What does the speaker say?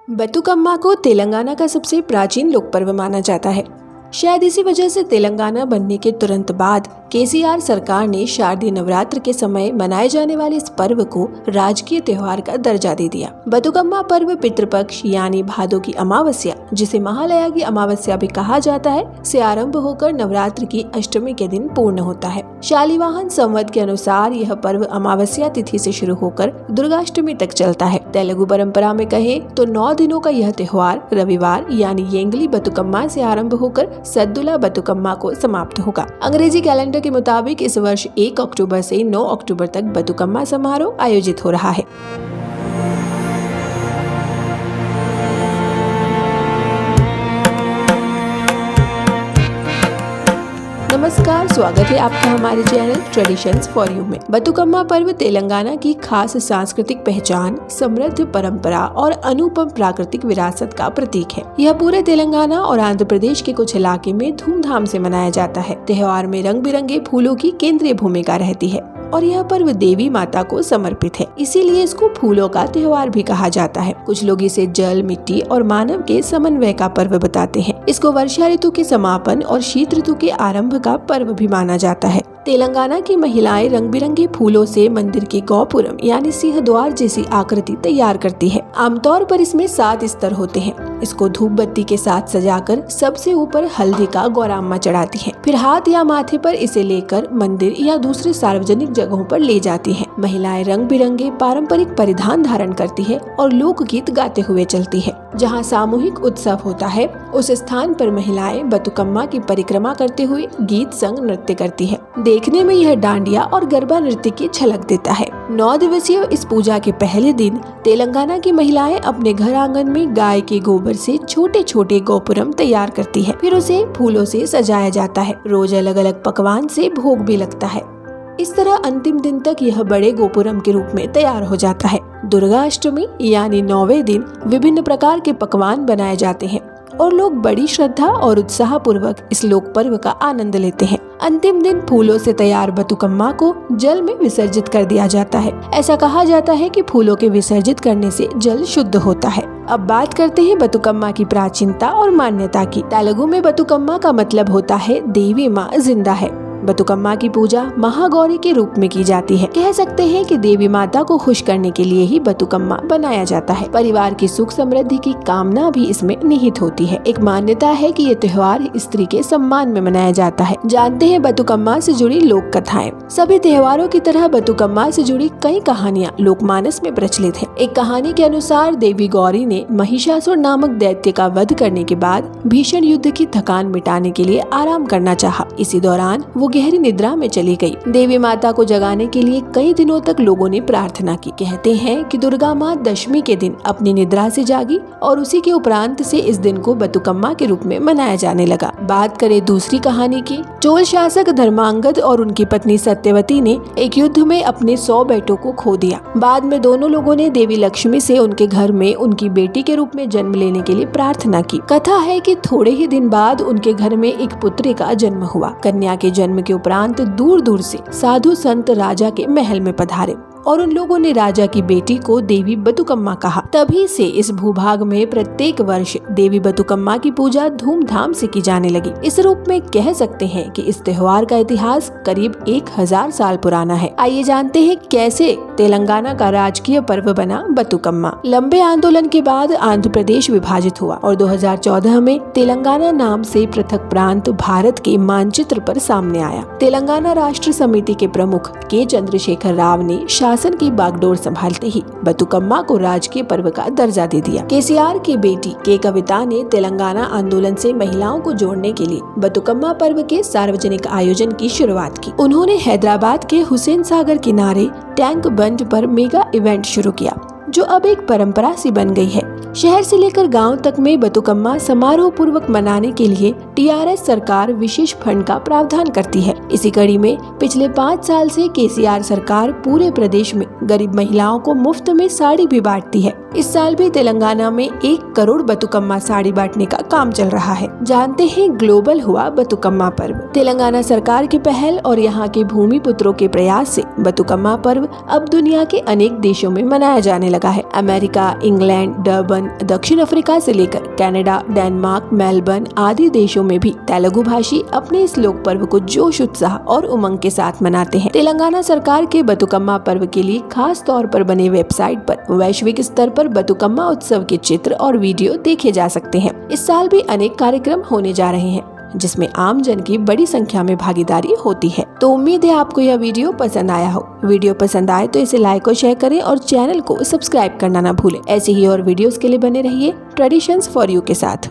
बतुकम्मा को तेलंगाना का सबसे प्राचीन लोक पर्व माना जाता है। शायद इसी वजह से तेलंगाना बनने के तुरंत बाद केसीआर सरकार ने शारदीय नवरात्र के समय मनाए जाने वाले इस पर्व को राजकीय त्योहार का दर्जा दे दिया। बतुकम्मा पर्व पितृपक्ष यानी भादों की अमावस्या, जिसे महालया की अमावस्या भी कहा जाता है, से आरंभ होकर नवरात्र की अष्टमी के दिन पूर्ण होता है। शालिवाहन संवत के अनुसार यह पर्व अमावस्या तिथि से शुरू होकर दुर्गाष्टमी तक चलता है। तेलुगु परंपरा में कहे तो 9 दिनों का यह त्योहार रविवार यानी येंगली बतुकम्मा से आरंभ होकर सद्दुला बतुकम्मा को समाप्त होगा। अंग्रेजी कैलेंडर के मुताबिक इस वर्ष 1 अक्टूबर से 9 अक्टूबर तक बतुकम्मा समारोह आयोजित हो रहा है। नमस्कार, स्वागत है आपका हमारे चैनल ट्रेडिशंस फॉर यू में। बतुकम्मा पर्व तेलंगाना की खास सांस्कृतिक पहचान, समृद्ध परंपरा और अनुपम प्राकृतिक विरासत का प्रतीक है। यह पूरे तेलंगाना और आंध्र प्रदेश के कुछ इलाके में धूमधाम से मनाया जाता है। त्योहार में रंग बिरंगे फूलों की केंद्रीय भूमिका रहती है और यह पर्व देवी माता को समर्पित है, इसीलिए इसको फूलों का त्योहार भी कहा जाता है। कुछ लोग इसे जल, मिट्टी और मानव के समन्वय का पर्व बताते हैं। इसको वर्षा ऋतु के समापन और शीत ऋतु के आरंभ का पर्व भी माना जाता है। तेलंगाना की महिलाएं रंग बिरंगे फूलों से मंदिर के गोपुरम यानी सिंह द्वार जैसी आकृति तैयार करती है। आमतौर पर इसमें 7 स्तर होते हैं। इसको धूप बत्ती के साथ सजाकर सबसे ऊपर हल्दी का गौराम्मा चढ़ाती है। फिर हाथ या माथे पर इसे लेकर मंदिर या दूसरे सार्वजनिक जगहों पर ले जाती है। महिलाएं रंग बिरंगे पारंपरिक परिधान धारण करती है और लोकगीत गाते हुए चलती है। जहाँ सामूहिक उत्सव होता है उस स्थान पर महिलाएं बतुकम्मा की परिक्रमा करते हुए गीत संग नृत्य करती है। देखने में यह डांडिया और गरबा नृत्य की झलक देता है। 9 दिवसीय इस पूजा के पहले दिन तेलंगाना की महिलाएं अपने घर आंगन में गाय के गोबर से छोटे छोटे गोपुरम तैयार करती है। फिर उसे फूलों से सजाया जाता है। रोज अलग अलग पकवान से भोग भी लगता है। इस तरह अंतिम दिन तक यह बड़े गोपुरम के रूप में तैयार हो जाता है। दुर्गाष्टमी यानी 9वें दिन विभिन्न प्रकार के पकवान बनाए जाते हैं और लोग बड़ी श्रद्धा और उत्साह पूर्वक इस लोक पर्व का आनंद लेते हैं। अंतिम दिन फूलों से तैयार बतुकम्मा को जल में विसर्जित कर दिया जाता है। ऐसा कहा जाता है कि फूलों के विसर्जित करने से जल शुद्ध होता है। अब बात करते हैं बतुकम्मा की प्राचीनता और मान्यता की। तेलुगु में बतुकम्मा का मतलब होता है देवी माँ जिंदा है। बतुकम्मा की पूजा महागौरी के रूप में की जाती है। कह सकते हैं कि देवी माता को खुश करने के लिए ही बतुकम्मा बनाया जाता है। परिवार की सुख समृद्धि की कामना भी इसमें निहित होती है। एक मान्यता है कि ये त्योहार स्त्री के सम्मान में मनाया जाता है। जानते हैं बतुकम्मा से जुड़ी लोक कथाएं। सभी त्योहारों की तरह बतुकम्मा से जुड़ी कई कहानियां लोकमानस में प्रचलित है। एक कहानी के अनुसार देवी गौरी ने महिषासुर नामक दैत्य का वध करने के बाद भीषण युद्ध की थकान मिटाने के लिए आराम करना चाहा। इसी दौरान वो गहरी निद्रा में चली गई। देवी माता को जगाने के लिए कई दिनों तक लोगों ने प्रार्थना की। कहते हैं कि दुर्गा माँ दशमी के दिन अपनी निद्रा से जागी और उसी के उपरांत से इस दिन को बतुकम्मा के रूप में मनाया जाने लगा। बात करें दूसरी कहानी की, चोल शासक धर्मांगद और उनकी पत्नी सत्यवती ने एक युद्ध में अपने 100 बेटों को खो दिया। बाद में दोनों लोगों ने देवी लक्ष्मी से उनके घर में उनकी बेटी के रूप में जन्म लेने के लिए प्रार्थना की। कथा है कि थोड़े ही दिन बाद उनके घर में एक पुत्री का जन्म हुआ। कन्या के जन्म के उपरांत दूर दूर से साधु संत राजा के महल में पधारे और उन लोगों ने राजा की बेटी को देवी बतुकम्मा कहा। तभी से इस भूभाग में प्रत्येक वर्ष देवी बतुकम्मा की पूजा धूमधाम से की जाने लगी। इस रूप में कह सकते हैं कि इस त्योहार का इतिहास करीब 1000 साल पुराना है। आइए जानते हैं कैसे तेलंगाना का राजकीय पर्व बना बतुकम्मा। लंबे आंदोलन के बाद आंध्र प्रदेश विभाजित हुआ और 2014 में तेलंगाना नाम से पृथक प्रांत भारत के मानचित्र पर सामने आया। तेलंगाना राष्ट्र समिति के प्रमुख के चंद्रशेखर राव ने शासन की बागडोर संभालते ही बतुकम्मा को राजकीय पर्व का दर्जा दे दिया। केसीआर की बेटी के कविता ने तेलंगाना आंदोलन से महिलाओं को जोड़ने के लिए बतुकम्मा पर्व के सार्वजनिक आयोजन की शुरुआत की। उन्होंने हैदराबाद के हुसैन सागर किनारे टैंक बंड पर मेगा इवेंट शुरू किया, जो अब एक परंपरा सी बन गई है। शहर से लेकर गांव तक में बतुकम्मा समारोह पूर्वक मनाने के लिए टीआरएस सरकार विशेष फंड का प्रावधान करती है। इसी कड़ी में पिछले 5 साल से केसीआर सरकार पूरे प्रदेश में गरीब महिलाओं को मुफ्त में साड़ी भी बांटती है। इस साल भी तेलंगाना में 1 करोड़ बतुकम्मा साड़ी बांटने का काम चल रहा है। जानते हैं ग्लोबल हुआ बतुकम्मा पर्व। तेलंगाना सरकार की पहल और यहाँ के भूमि पुत्रों के प्रयास से बतुकम्मा पर्व अब दुनिया के अनेक देशों में मनाया जाने लगा है। अमेरिका, इंग्लैंड, डर्बन, दक्षिण अफ्रीका से लेकर कनाडा, डेनमार्क, मेलबर्न आदि देशों में भी तेलुगु भाषी अपने इस लोक पर्व को जोश, उत्साह और उमंग के साथ मनाते हैं। तेलंगाना सरकार के बतुकम्मा पर्व के लिए खास तौर पर बने वेबसाइट पर वैश्विक स्तर पर बतुकम्मा उत्सव के चित्र और वीडियो देखे जा सकते हैं। इस साल भी अनेक कार्यक्रम होने जा रहे हैं जिसमें आम जन की बड़ी संख्या में भागीदारी होती है। तो उम्मीद है आपको यह वीडियो पसंद आया हो। वीडियो पसंद आए तो इसे लाइक और शेयर करें और चैनल को सब्सक्राइब करना ना भूलें। ऐसे ही और वीडियोस के लिए बने रहिए ट्रेडिशंस फॉर यू के साथ।